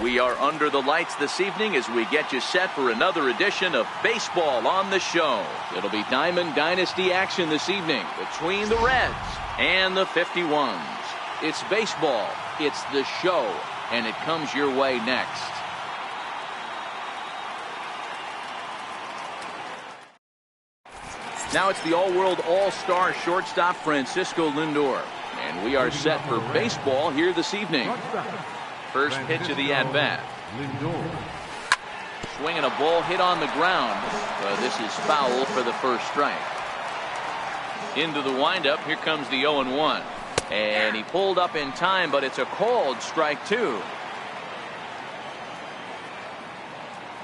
We are under the lights this evening as we get you set for another edition of Baseball on the Show. It'll be Diamond Dynasty action this evening between the Reds and the 51s. It's baseball, it's the show, and it comes your way next. Now it's the all-world all-star shortstop Francisco Lindor. And we are set for baseball here this evening. First pitch of the at-bat. Swinging a ball hit on the ground. This is foul for the first strike. Into the windup. Here comes the 0-1. And he pulled up in time, but it's a called strike two.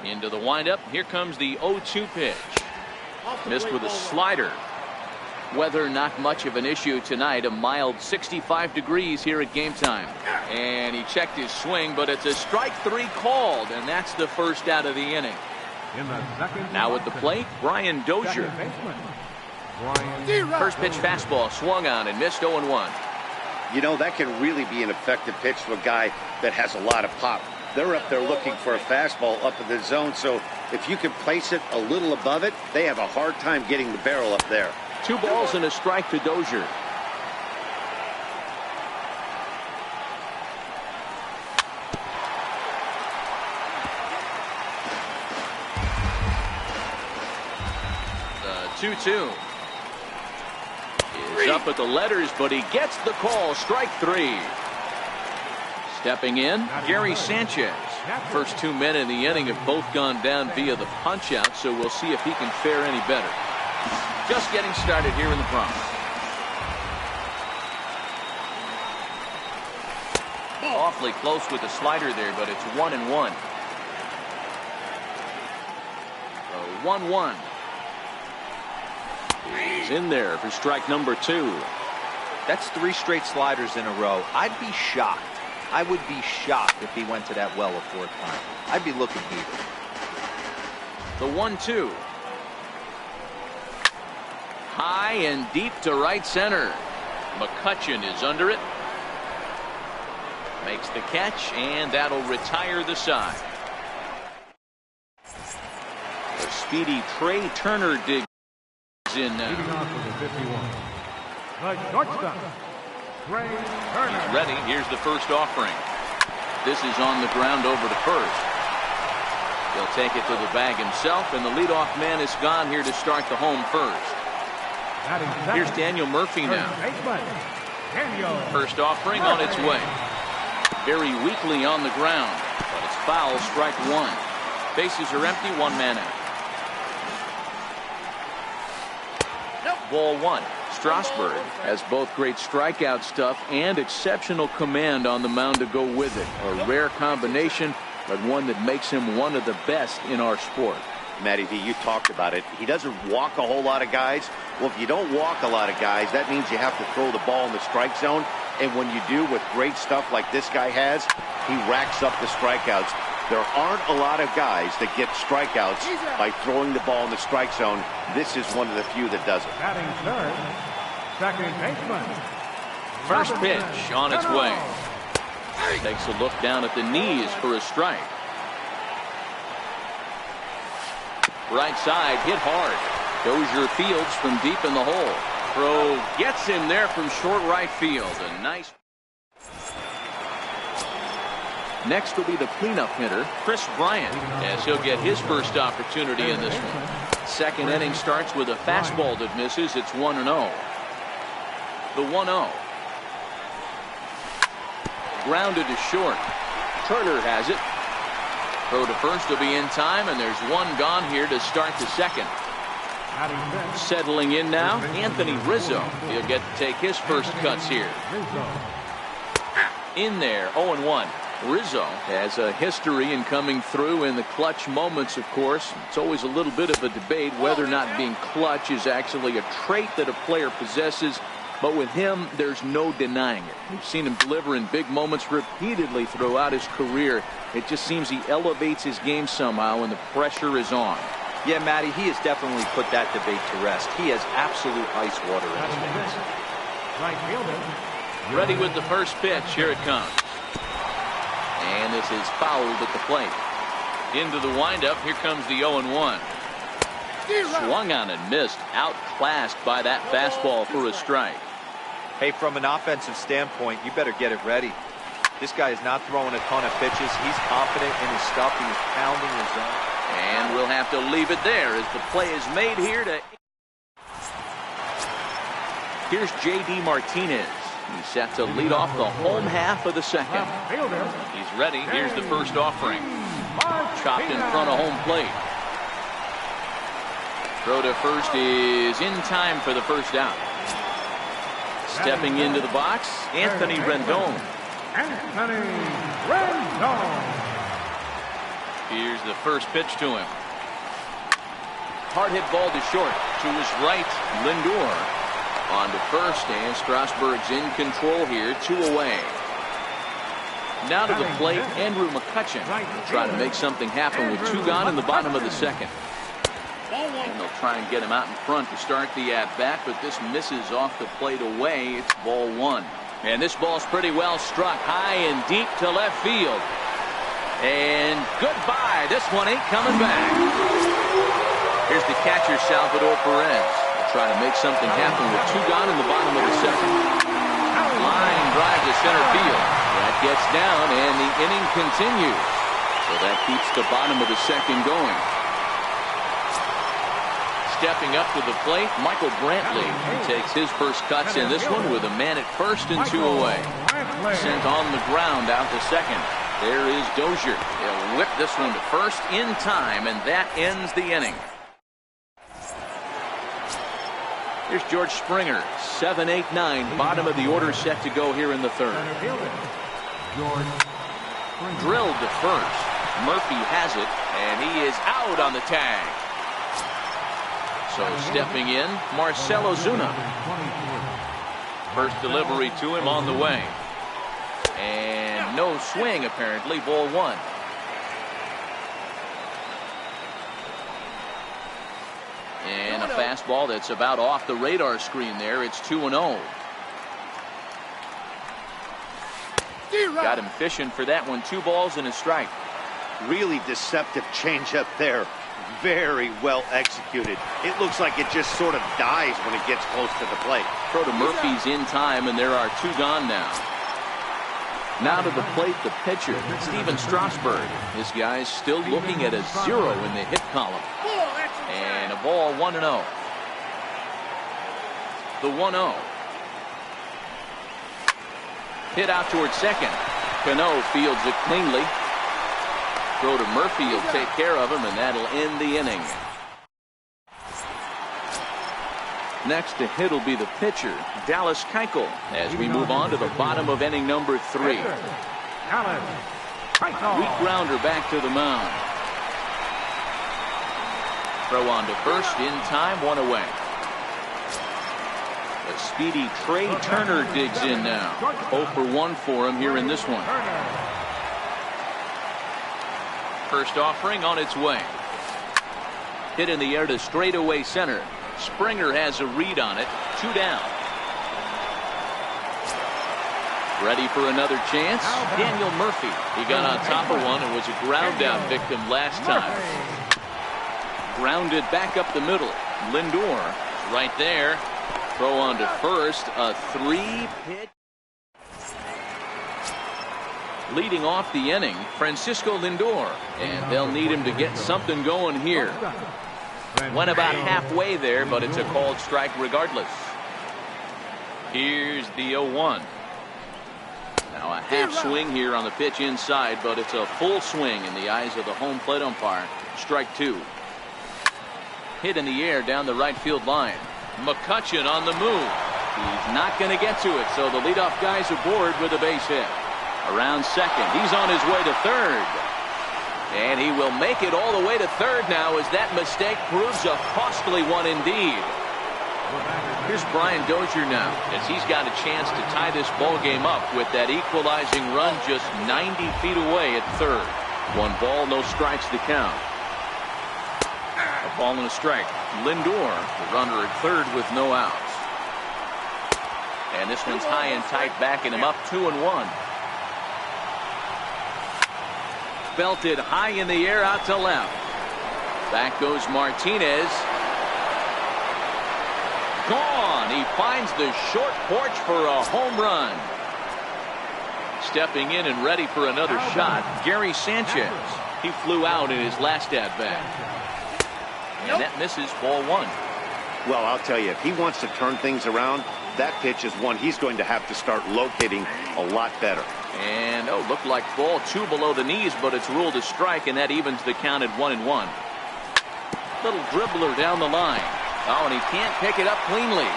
Into the windup. Here comes the 0-2 pitch. Missed with a slider. Weather not much of an issue tonight. A mild 65 degrees here at game time. And he checked his swing, but it's a strike three called, and that's the first out of the inning. Now at the plate, Brian Dozier. First pitch fastball swung on and missed 0-1. You know, that can really be an effective pitch to a guy that has a lot of pop. They're up there looking for a fastball up in the zone, so if you can place it a little above it, they have a hard time getting the barrel up there. 2 balls and a strike to Dozier. The 2-2 is up at the letters, but he gets the call. Strike 3. Stepping in, Gary Sanchez. First 2 men in the inning have both gone down via the punch-out, so we'll see if he can fare any better. Just getting started here in the Bronx. Awfully close with the slider there, but it's 1-1. 1-1. He's in there for strike number 2. That's 3 straight sliders in a row. I'd be shocked. I would be shocked if he went to that well a 4th time. I'd be looking heated. The 1-2. High and deep to right center. McCutchen is under it. Makes the catch, and that'll retire the side. The speedy Trey Turner digs in now. He's ready. Here's the first offering. This is on the ground over to first. He'll take it to the bag himself, and the leadoff man is gone here to start the home first. Here's Daniel Murphy now. First offering on its way. Very weakly on the ground, but it's foul. Strike 1. Bases are empty. 1 man out. Ball 1. Strasburg has both great strikeout stuff and exceptional command on the mound to go with it. A rare combination, but one that makes him one of the best in our sport. Matty V, you talked about it. He doesn't walk a whole lot of guys. Well, if you don't walk a lot of guys, that means you have to throw the ball in the strike zone. And when you do, with great stuff like this guy has, he racks up the strikeouts. There aren't a lot of guys that get strikeouts by throwing the ball in the strike zone. This is one of the few that does it. First pitch on its way. Takes a look down at the knees for a strike. Right side, hit hard. Dozier fields from deep in the hole. Throw gets him there from short right field. A nice. Next will be the cleanup hitter, Chris Bryant, as he'll get his first opportunity in this one. Second inning starts with a fastball that misses. It's 1-0. The 1-0. Grounded to short. Turner has it. Throw to first will be in time, and there's 1 gone here to start the second. Settling in now, Anthony Rizzo. He'll get to take his first cuts here. In there, 0-1. Rizzo has a history in coming through in the clutch moments, of course. It's always a little bit of a debate whether or not being clutch is actually a trait that a player possesses. But with him, there's no denying it. We've seen him deliver in big moments repeatedly throughout his career. It just seems he elevates his game somehow when the pressure is on. Yeah, Matty, he has definitely put that debate to rest. He has absolute ice water in his veins. Ready with the first pitch. Here it comes. And this is fouled at the plate. Into the windup. Here comes the 0-1. Swung on and missed. Outclassed by that fastball for a strike. Hey, from an offensive standpoint, you better get it ready. This guy is not throwing a ton of pitches. He's confident in his stuff. He's pounding his zone. And we'll have to leave it there as the play is made here to... Here's J.D. Martinez. He's set to lead off the home half of the second. He's ready. Here's the first offering. Chopped in front of home plate. Throw to first is in time for the first out. Stepping into the box, Anthony Rendon. Here's the first pitch to him. Hard hit ball to short. To his right, Lindor. On to first, and Strasburg's in control here, 2 away. Now to the plate, Andrew McCutchen trying to make something happen with 2 gone in the bottom of the second. And they'll try and get him out in front to start the at-bat, but this misses off the plate away. It's ball 1. And this ball's pretty well struck high and deep to left field. And goodbye. This one ain't coming back. Here's the catcher, Salvador Perez. Trying to make something happen with 2 gone in the bottom of the second. Line drive to center field. That gets down, and the inning continues. So that keeps the bottom of the second going. Stepping up to the plate, Michael Brantley. He takes his first cuts in this one with a man at first and 2 away. Sent on the ground out to second. There is Dozier. He'll whip this one to first in time, and that ends the inning. Here's George Springer, 7, 8, 9, bottom of the order set to go here in the third. Drilled to first. Murphy has it, and he is out on the tag. So stepping in, Marcell Ozuna. First delivery to him on the way. And no swing, apparently, ball 1. And a fastball that's about off the radar screen there. It's 2-0. Got him fishing for that one. 2 balls and a strike. Really deceptive changeup there. Very well executed. It looks like it just sort of dies when it gets close to the plate. Throw to Murphy's in time, and there are 2 gone now. Now to the plate, the pitcher, Steven Strasburg. This guy's still looking at a 0 in the hit column. And a ball, 1-0. The 1-0. Hit out towards second. Cano fields it cleanly. Throw to Murphy, he'll take care of him, and that'll end the inning. Next to hit will be the pitcher, Dallas Keuchel, as we move on to the bottom of inning number 3. Weak grounder back to the mound. Throw on to first in time, 1 away. A speedy Trey Turner digs in now. 0 for 1 for him here in this one. First offering on its way. Hit in the air to straightaway center. Springer has a read on it. 2 down. Ready for another chance. Daniel Murphy. He got on top of one and was a ground out victim last time. Grounded back up the middle. Lindor right there. Throw on to first. A 3-pitch. Leading off the inning, Francisco Lindor. And they'll need him to get something going here. Went about halfway there, but it's a called strike regardless. Here's the 0-1. Now a half swing here on the pitch inside, but it's a full swing in the eyes of the home plate umpire. Strike 2. Hit in the air down the right field line. McCutchen on the move. He's not going to get to it, so the leadoff guy's aboard with a base hit. Around second. He's on his way to third. And he will make it all the way to third now as that mistake proves a costly one indeed. Here's Brian Dozier now as he's got a chance to tie this ball game up with that equalizing run just 90 feet away at third. 1 ball, no strikes to count. A ball and a strike. Lindor, the runner at third with no outs. And this one's high and tight, backing him up 2-1. belted high in the air out to left. Back goes Martinez. Gone. He finds the short porch for a home run. Stepping in and ready for another shot, Gary Sanchez. He flew out in his last at-bat. And that misses, ball one. Well, I'll tell you, if he wants to turn things around, that pitch is one he's going to have to start locating a lot better. And, looked like ball two below the knees, but it's ruled a strike, and that evens the count at 1-1. Little dribbler down the line. And he can't pick it up cleanly.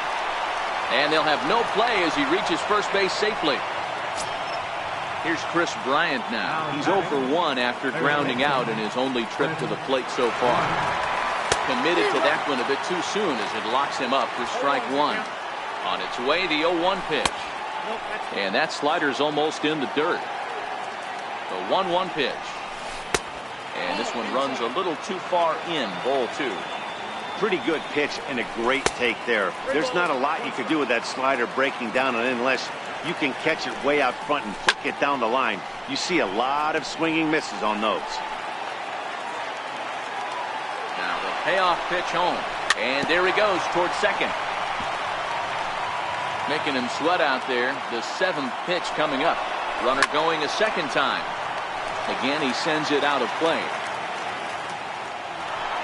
And they'll have no play as he reaches first base safely. Here's Chris Bryant now. He's 0 for 1 after grounding out in his only trip to the plate so far. Committed to that one a bit too soon as it locks him up for strike one. On its way, the 0-1 pitch. And that slider's almost in the dirt. The 1-1 pitch. And this one runs a little too far in, ball two. Pretty good pitch and a great take there. There's not a lot you could do with that slider breaking down, and unless you can catch it way out front and flick it down the line, you see a lot of swinging misses on those. Now the payoff pitch home. And there he goes towards second. Making him sweat out there. The 7th pitch coming up. Runner going a second time. Again, he sends it out of play.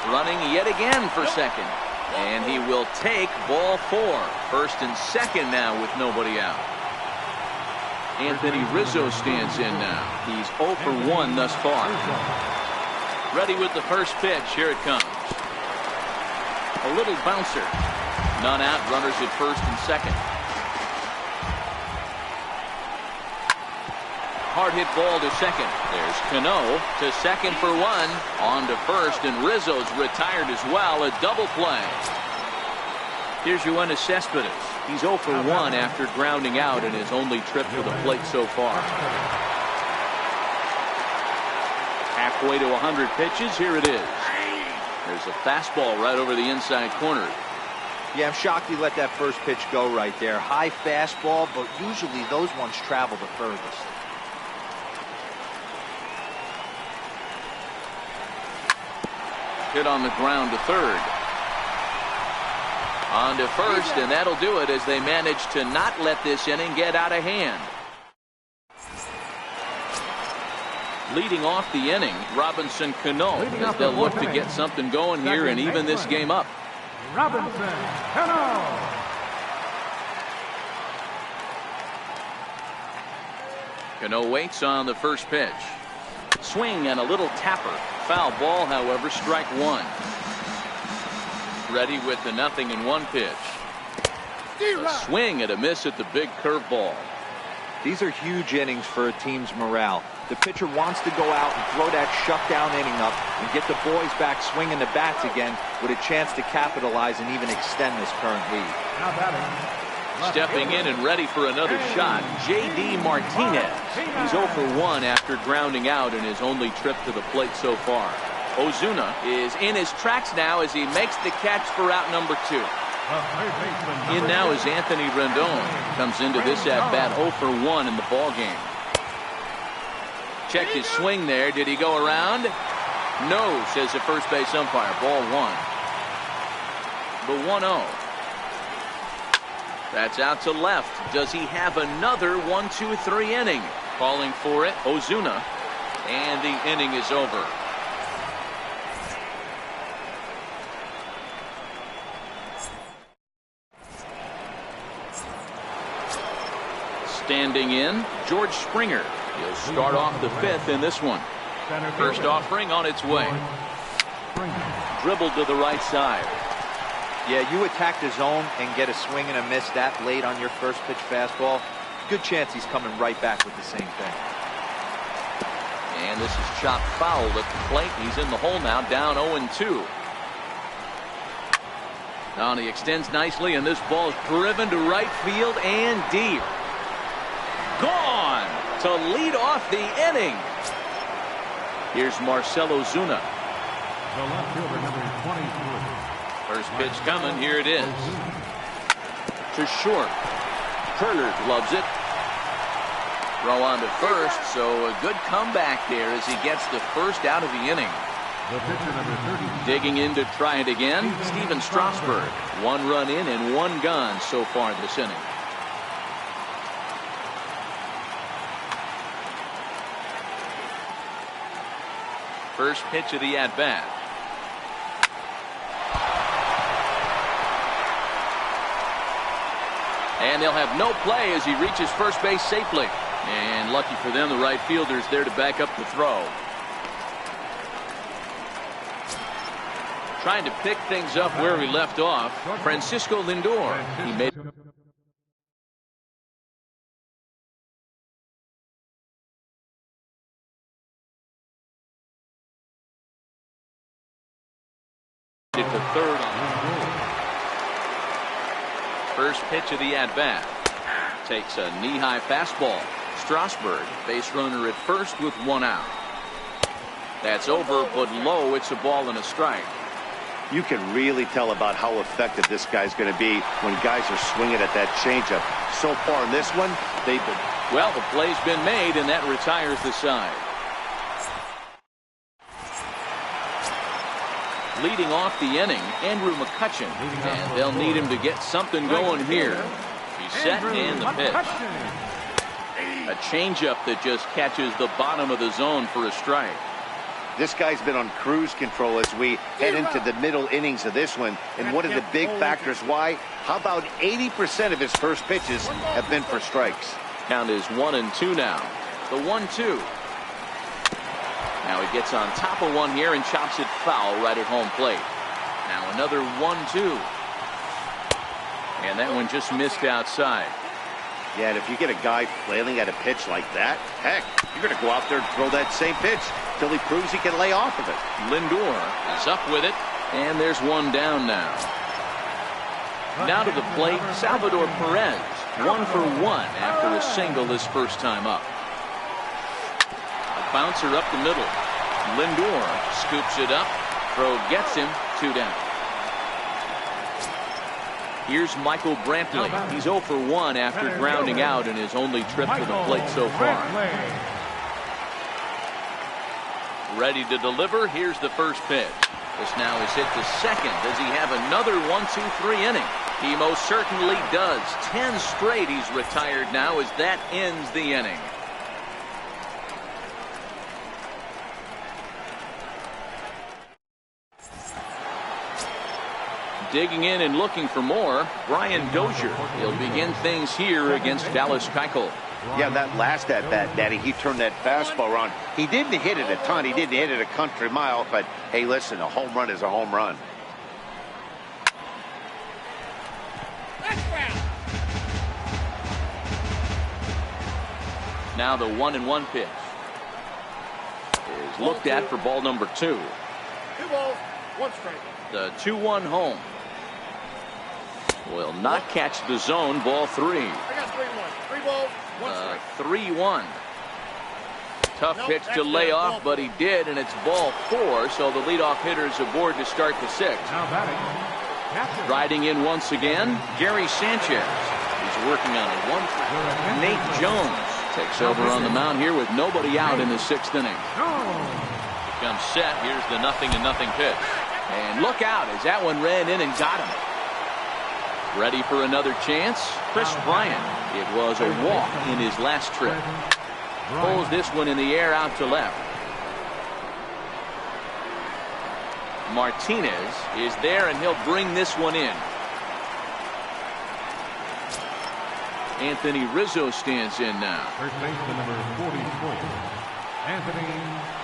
Running yet again for second. And he will take ball 4. First and second now with nobody out. Anthony Rizzo stands in now. He's 0 for 1 thus far. Ready with the first pitch. Here it comes. A little bouncer. None out. Runners at first and second. Hard hit ball to second. There's Cano to second for 1. On to first, and Rizzo's retired as well. A double play. Here's Yoenis Cespedes. He's 0 for 1 after grounding out in his only trip to the plate so far. Halfway to 100 pitches. Here it is. There's a fastball right over the inside corner. Yeah, I'm shocked he let that first pitch go right there. High fastball, but usually those ones travel the furthest. Hit on the ground to third. On to first, and that'll do it as they manage to not let this inning get out of hand. Leading off the inning, Robinson Cano, as they'll look to get something going here and even this game up. Robinson Cano. Cano waits on the first pitch. Swing and a little tapper. Foul ball, however, strike one. Ready with the 0-1 pitch. A swing and a miss at the big curveball. These are huge innings for a team's morale. The pitcher wants to go out and throw that shutdown inning up and get the boys back swinging the bats again with a chance to capitalize and even extend this current lead. Stepping in and ready for another shot, J.D. Martinez. He's 0 for 1 after grounding out in his only trip to the plate so far. Ozuna is in his tracks now as he makes the catch for out number 2. In now is Anthony Rendon. Comes into this at-bat 0 for 1 in the ballgame. Checked his swing there. Did he go around? No, says the first base umpire. Ball 1. The 1-0. That's out to left. Does he have another 1-2-3 inning? Calling for it, Ozuna. And the inning is over. Standing in, George Springer. He'll start off the 5th in this one. First offering on its way. Dribbled to the right side. Yeah, you attack the zone and get a swing and a miss that late on your first pitch fastball. Good chance he's coming right back with the same thing. And this is chopped foul at the plate. He's in the hole now, down 0-2. Now he extends nicely, and this ball is driven to right field and deep. Gone to lead off the inning. Here's Marcell Ozuna. The left fielder, number 23. First pitch coming. Here it is. To short. Turner gloves it. Throw on to first, so a good comeback there as he gets the first out of the inning. The pitcher number 30. Digging in to try it again, Steven Strasburg. 1 run in and 1 gone so far this inning. First pitch of the at-bat. And they'll have no play as he reaches first base safely. And lucky for them, the right fielder's there to back up the throw. Trying to pick things up where he left off, Francisco Lindor. He made it to third on first pitch of the at-bat. Takes a knee-high fastball. Strasburg, base runner at first with 1 out. That's over, but low. It's a ball and a strike. You can really tell about how effective this guy's going to be when guys are swinging at that changeup. So far in this one, they've been... Well, the play's been made, and that retires the side. Leading off the inning, Andrew McCutchen, and they'll need him to get something going here. He's set and the pitch. A changeup that just catches the bottom of the zone for a strike. This guy's been on cruise control as we head into the middle innings of this one. And one of the big factors why, how about 80% of his first pitches have been for strikes? Count is 1-2 now. The 1-2. Now he gets on top of one here and chops it foul right at home plate. Now another 1-2. And that one just missed outside. Yeah, and if you get a guy flailing at a pitch like that, heck, you're going to go out there and throw that same pitch till he proves he can lay off of it. Lindor is up with it, and there's one down now. Now to the plate, Salvador Perez. 1 for 1 after a single his first time up. A bouncer up the middle. Lindor scoops it up. Throw gets him. 2 down. Here's Michael Brantley. He's 0 for 1 after grounding out in his only trip to the plate so far. Ready to deliver. Here's the first pitch. This now is hit to second. Does he have another 1-2-3 inning? He most certainly does. 10 straight he's retired now as that ends the inning. Digging in and looking for more, Brian Dozier. He'll begin things here against Dallas Keuchel. Yeah, that last at-bat, Daddy, he turned that fastball around. He didn't hit it a ton. He didn't hit it a country mile. But, hey, listen, a home run is a home run. Now the 1-1 pitch is looked at for ball number 2. 2 balls, 1 strike. The 2-1 home. Will not catch the zone. Ball 3. I got 3-1. 3 balls, 1 strike. 3-1. Tough pitch to lay off, but he did, and it's ball 4, so the leadoff hitter is aboard to start the 6th. Now batting. Riding in once again, Gary Sanchez. He's working on a 1-3. Nate Jones takes over on the mound here with nobody out in the 6th inning. Comes set. Here's the 0-0 pitch. And look out as that one ran in and got him. Ready for another chance? Chris Bryant. It was a walk in his last trip. Pulls this one in the air out to left. Martinez is there, and he'll bring this one in. Anthony Rizzo stands in now. First baseman number 44, Anthony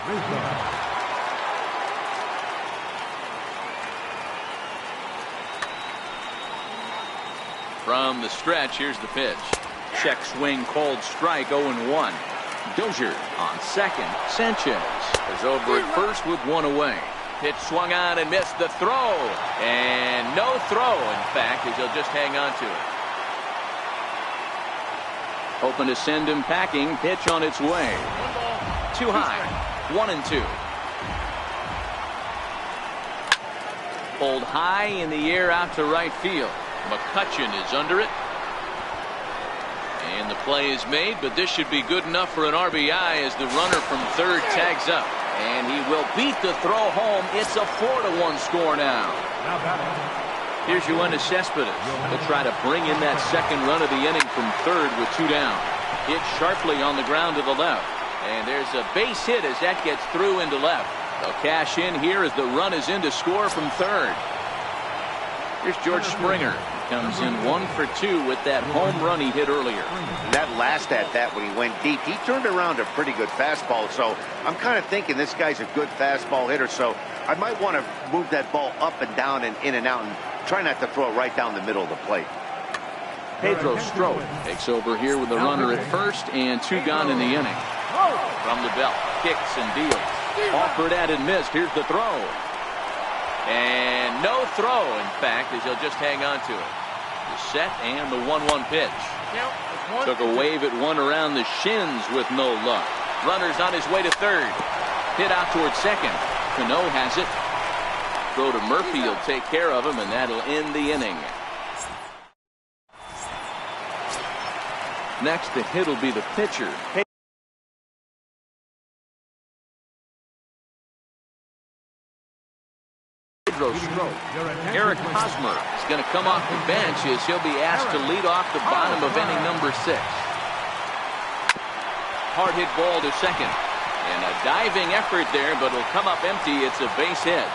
Rizzo. From the stretch, here's the pitch. Check swing called strike. 0-1. Dozier on second. Sanchez is over at first with 1 away. Pitch swung on and missed the throw. And no throw, in fact, as he'll just hang on to it. Hoping to send him packing. Pitch on its way. Too high. 1-2. Pulled high in the air out to right field. McCutchen is under it. And the play is made, but this should be good enough for an RBI as the runner from third tags up. And he will beat the throw home. It's a 4-1 score now. Here's Yoenis Cespedes. He'll try to bring in that second run of the inning from third with 2 down. Hit sharply on the ground to the left. And there's a base hit as that gets through into left. They'll cash in here as the run is in to score from third. Here's George Springer. Comes in 1 for 2 with that home run he hit earlier. That last at-bat when he went deep, he turned around a pretty good fastball. So I'm kind of thinking this guy's a good fastball hitter. So I might want to move that ball up and down and in and out and try not to throw it right down the middle of the plate. Pedro Strop takes over here with the runner at first and 2 gone in the inning. From the belt, kicks and deals. Offered at and missed. Here's the throw. And no throw, in fact, as he'll just hang on to it. The set and the 1-1 pitch. Took a wave at one around the shins with no luck. Runner's on his way to third. Hit out towards second. Cano has it. Throw to Murphy will take care of him, and that'll end the inning. Next to hit will be the pitcher. Pedro Strop. Eric Hosmer is going to come off the bench as he'll be asked to lead off the bottom of inning number 6. Hard hit ball to second. And a diving effort there, but it'll come up empty. It's a base hit.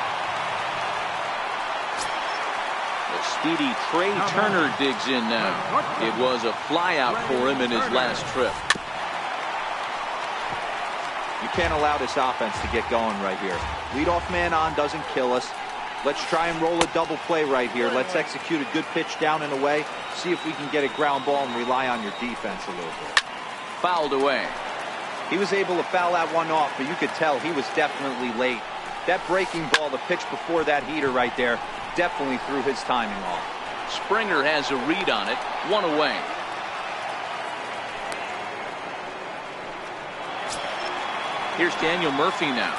The speedy Trey Turner digs in now. It was a flyout for him in his last trip. You can't allow this offense to get going right here. Leadoff man on doesn't kill us. Let's try and roll a double play right here. Let's execute a good pitch down and away. See if we can get a ground ball and rely on your defense a little bit. Fouled away. He was able to foul that one off, but you could tell he was definitely late. That breaking ball, the pitch before that heater right there, definitely threw his timing off. Springer has a read on it. 1 away. Here's Daniel Murphy now.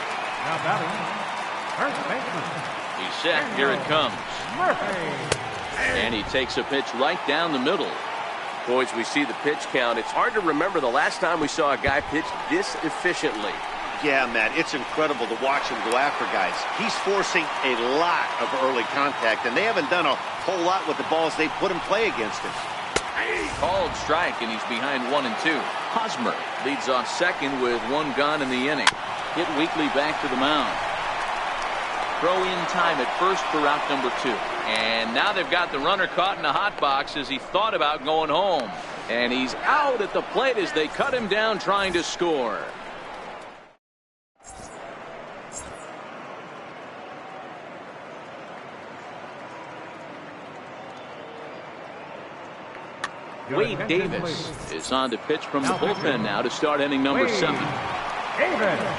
Now batting, first baseman. He's set. Here it comes. And he takes a pitch right down the middle. Boys, we see the pitch count. It's hard to remember the last time we saw a guy pitch this efficiently. Yeah, Matt, it's incredible to watch him go after guys. He's forcing a lot of early contact, and they haven't done a whole lot with the balls they put in play against him. Called strike, and he's behind 1 and 2. Hosmer leads off second with 1 gone in the inning. Hit weakly back to the mound. Throw in time at first for out number 2. And now they've got the runner caught in the hot box as he thought about going home. And he's out at the plate as they cut him down trying to score. Wade Davis is on to pitch from the bullpen now to start inning number 7.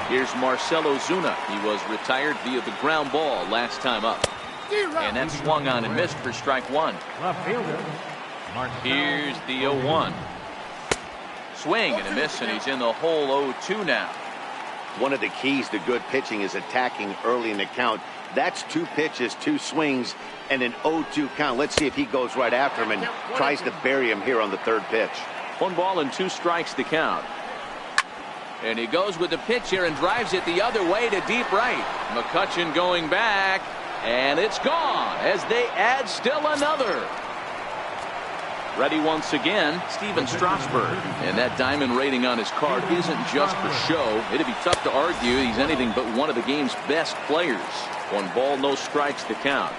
Here's Marcell Ozuna. He was retired via the ground ball last time up. And that swung on and missed for strike 1. Here's the 0-1. Swing and a miss, and he's in the hole 0-2 now. One of the keys to good pitching is attacking early in the count. That's 2 pitches, 2 swings, and an 0-2 count. Let's see if he goes right after him and tries to bury him here on the 3rd pitch. 1 ball and 2 strikes to count. And he goes with the pitch here and drives it the other way to deep right. McCutchen going back, and it's gone as they add still another. Ready once again, Steven Strasburg. And that diamond rating on his card isn't just for show. It'd be tough to argue he's anything but one of the game's best players. 1 ball, no strikes to count.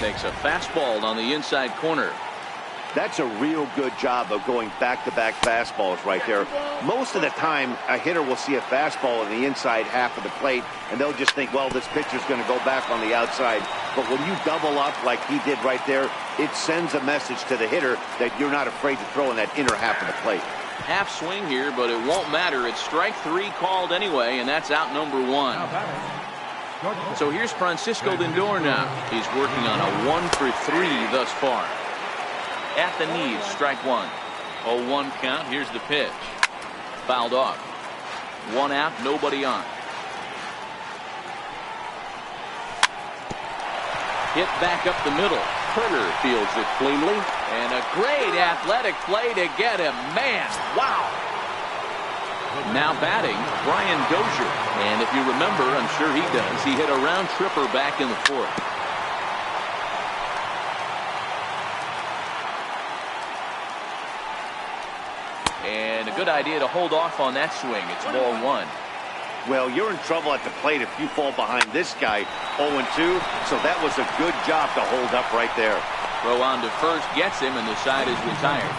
Takes a fastball on the inside corner. That's a real good job of going back-to-back fastballs right there. Most of the time, a hitter will see a fastball in the inside half of the plate, and they'll just think, well, this pitcher's going to go back on the outside. But when you double up like he did right there, it sends a message to the hitter that you're not afraid to throw in that inner half of the plate. Half swing here, but it won't matter. It's strike 3 called anyway, and that's out number 1. So here's Francisco Lindor now. He's working on a 1 for 3 thus far. At the knees, strike 1. 0-1 count. Here's the pitch. Fouled off. 1 out, nobody on. Hit back up the middle. Turner fields it cleanly, And a great athletic play to get him. Man, wow. Now batting, Brian Dozier. And if you remember, I'm sure he does, he hit a round tripper back in the fourth. And a good idea to hold off on that swing. It's ball one. Well, you're in trouble at the plate if you fall behind this guy 0-2, so that was a good job to hold up right there. Throw on to first gets him, and the side is retired.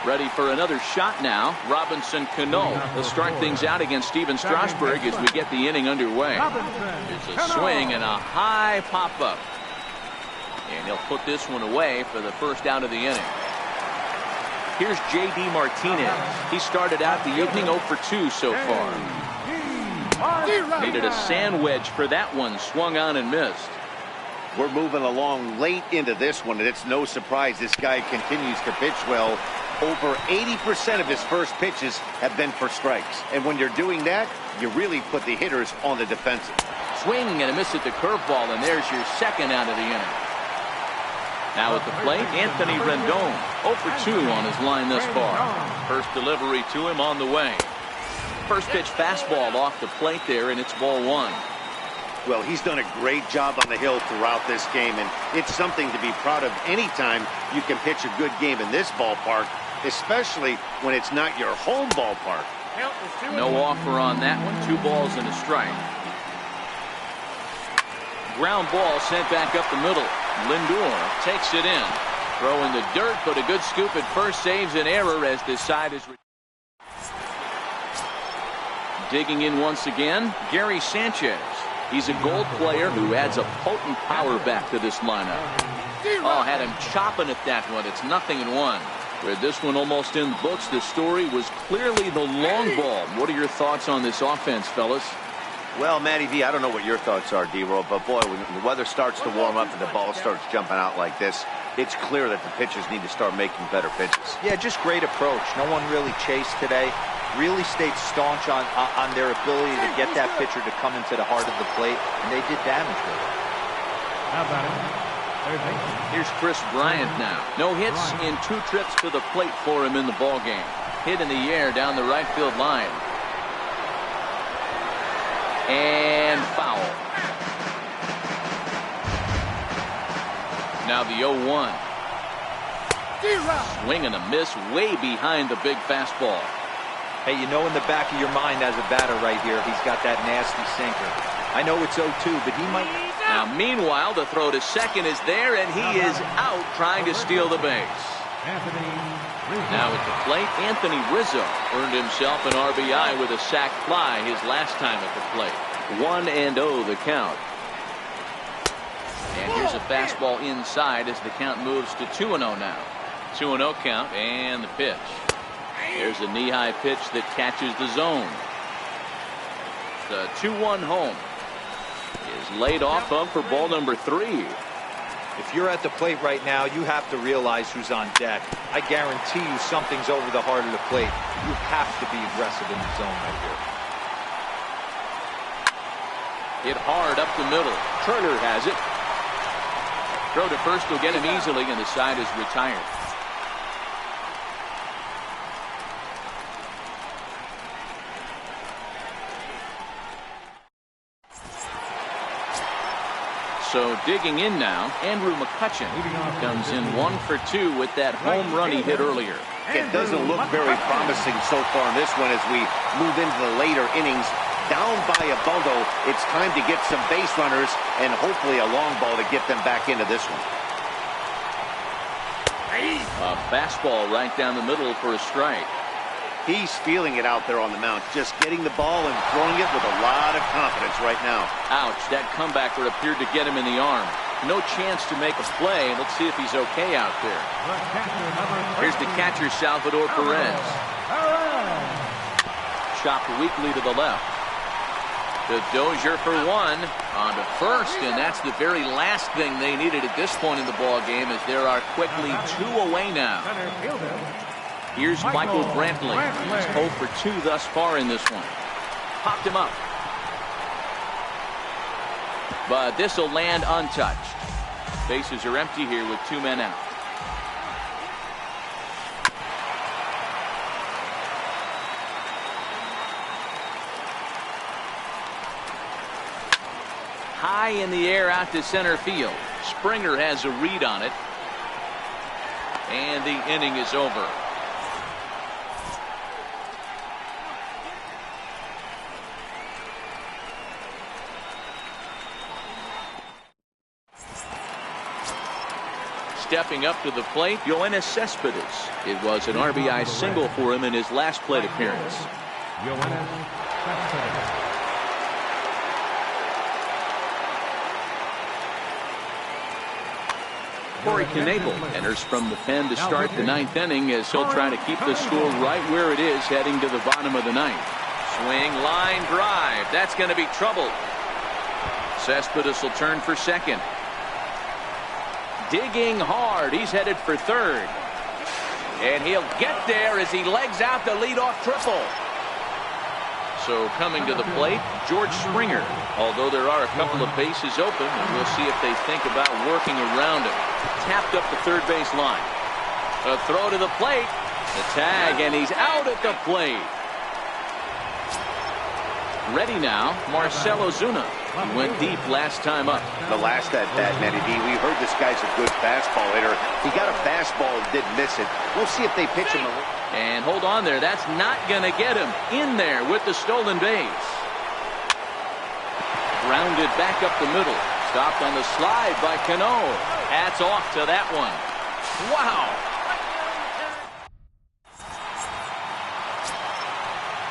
Ready for another shot now. Robinson Cano will start things out against Steven Strasburg as we get the inning underway. There's a swing and a high pop-up. And he'll put this one away for the first out of the inning. Here's J.D. Martinez. He started out the evening 0 for 2 so far. Needed a sand wedge for that one. Swung on and missed. We're moving along late into this one, and it's no surprise this guy continues to pitch well. Over 80% of his first pitches have been for strikes. And when you're doing that, you really put the hitters on the defensive. Swing and a miss at the curveball, and there's your second out of the inning. Now at the plate, Anthony Rendon, 0 for 2 on his line thus far. First delivery to him on the way. First pitch fastball off the plate there, and it's ball one. Well, he's done a great job on the hill throughout this game, and it's something to be proud of anytime you can pitch a good game in this ballpark, especially when it's not your home ballpark. No offer on that one. 2 balls and a strike. Ground ball sent back up the middle. Lindor takes it in. Throw in the dirt, but a good scoop at first saves an error as this side is. Digging in once again, Gary Sanchez. He's a Gold player who adds a potent power back to this lineup. Oh, had him chopping at that one. It's 0-1. With this one almost in the books, the story was clearly the long ball. What are your thoughts on this offense, fellas? Well, Matty V, I don't know what your thoughts are, D-Roll, but boy, when the weather starts to warm up and the ball starts jumping out like this, it's clear that the pitchers need to start making better pitches. Yeah, just great approach. No one really chased today. Really stayed staunch on their ability to get that pitcher to come into the heart of the plate, and they did damage with it. How about it? Here's Chris Bryant now. No hits in 2 trips to the plate for him in the ballgame. Hit in the air down the right field line. And foul. Now the 0-1. Swing and a miss way behind the big fastball. Hey, you know in the back of your mind as a batter right here, he's got that nasty sinker. I know it's 0-2, but he might. Now, meanwhile, the throw to second is there, and he is out trying to steal the base. Now at the plate, Anthony Rizzo earned himself an RBI with a sac fly his last time at the plate. 1-0 the count. And here's a fastball inside as the count moves to 2-0 now. 2-0 count, and the pitch. There's a knee-high pitch that catches the zone. The 2-1 home is laid off of for ball number 3. If you're at the plate right now, you have to realize who's on deck. I guarantee you something's over the heart of the plate. You have to be aggressive in the zone right here. Hit hard up the middle. Turner has it. Throw to first will get him easily, and the side is retired. So digging in now, Andrew McCutchen comes in 1 for 2 with that home run he hit earlier. It doesn't look very promising so far in this one as we move into the later innings. Down by a bundle, it's time to get some base runners and hopefully a long ball to get them back into this one. A fastball right down the middle for a strike. He's feeling it out there on the mound, just getting the ball and throwing it with a lot of confidence right now. Ouch, that comebacker appeared to get him in the arm. No chance to make a play. Let's see if he's okay out there. Here's the catcher, Salvador Perez. Chopped weakly to the left. The Dozier for 1 on to first, and that's the very last thing they needed at this point in the ball game, as there are quickly 2 away now. Here's Michael Brantley. He's 0 for 2 thus far in this one. Popped him up. But this will land untouched. Bases are empty here with 2 men out. High in the air out to center field. Springer has a read on it. And the inning is over. Stepping up to the plate, Yoenis Cespedes. It was an RBI single for him in his last plate appearance. Yoenis Cespedes. Corey Knebel enters from the pen to start the 9th inning as he'll try to keep the score right where it is heading to the bottom of the 9th. Swing, line drive. That's going to be trouble. Cespedes will turn for second. Digging hard. He's headed for third. And he'll get there as he legs out the leadoff triple. So coming to the plate, George Springer. Although there are a couple of bases open, and we'll see if they think about working around him. Tapped up the third base line. A throw to the plate. The tag, and he's out at the plate. Ready now, Marcell Ozuna. He went deep last time up. The last at bat, Matty D, we heard this guy's a good fastball hitter. He got a fastball and didn't miss it. We'll see if they pitch him a little. And hold on there. That's not going to get him in there with the stolen base. Grounded back up the middle. Stopped on the slide by Cano. Hats off to that one. Wow.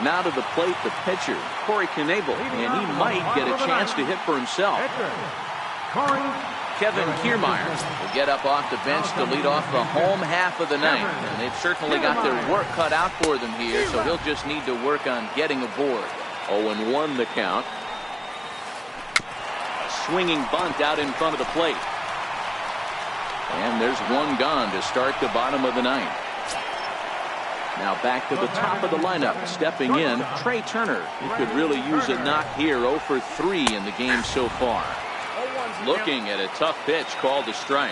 Now to the plate, the pitcher, Corey Knebel, and he might get a chance to hit for himself. Kevin Kiermaier will get up off the bench to lead off the home half of the 9th. And they've certainly got their work cut out for them here, so he'll just need to work on getting aboard. 0-1 the count. A swinging bunt out in front of the plate. And there's one gone to start the bottom of the 9th. Now back to the top of the lineup. Stepping in, Trey Turner. He could really use a knock here. 0 for 3 in the game so far. Looking at a tough pitch called a strike.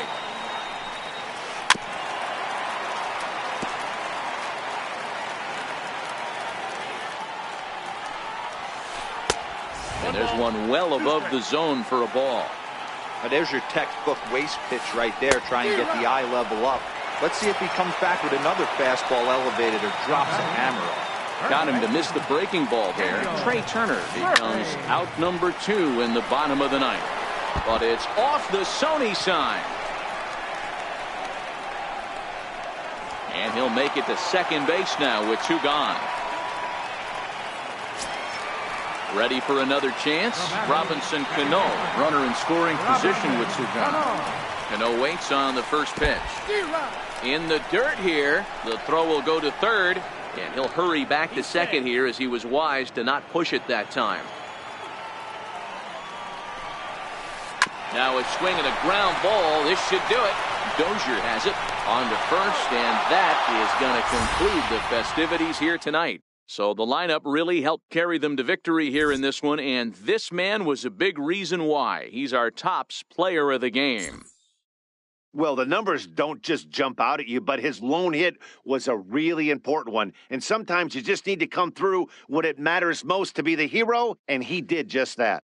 And there's one well above the zone for a ball. Now there's your textbook waste pitch right there. Try and get the eye level up. Let's see if he comes back with another fastball elevated or drops a hammer off. Got him to miss the breaking ball there. Trey Turner becomes out number 2 in the bottom of the 9th. But it's off the Sony sign. And he'll make it to second base now with 2 gone. Ready for another chance? Robinson Cano, runner in scoring position with 2 gone. Cano waits on the first pitch. In the dirt here. The throw will go to third. And he'll hurry back to second here as he was wise to not push it that time. Now a swing and a ground ball. This should do it. Dozier has it on to first, and that is going to conclude the festivities here tonight. So the lineup really helped carry them to victory here in this one, and this man was a big reason why. He's our tops player of the game. Well, the numbers don't just jump out at you, but his lone hit was a really important one. And sometimes you just need to come through when it matters most to be the hero, and he did just that.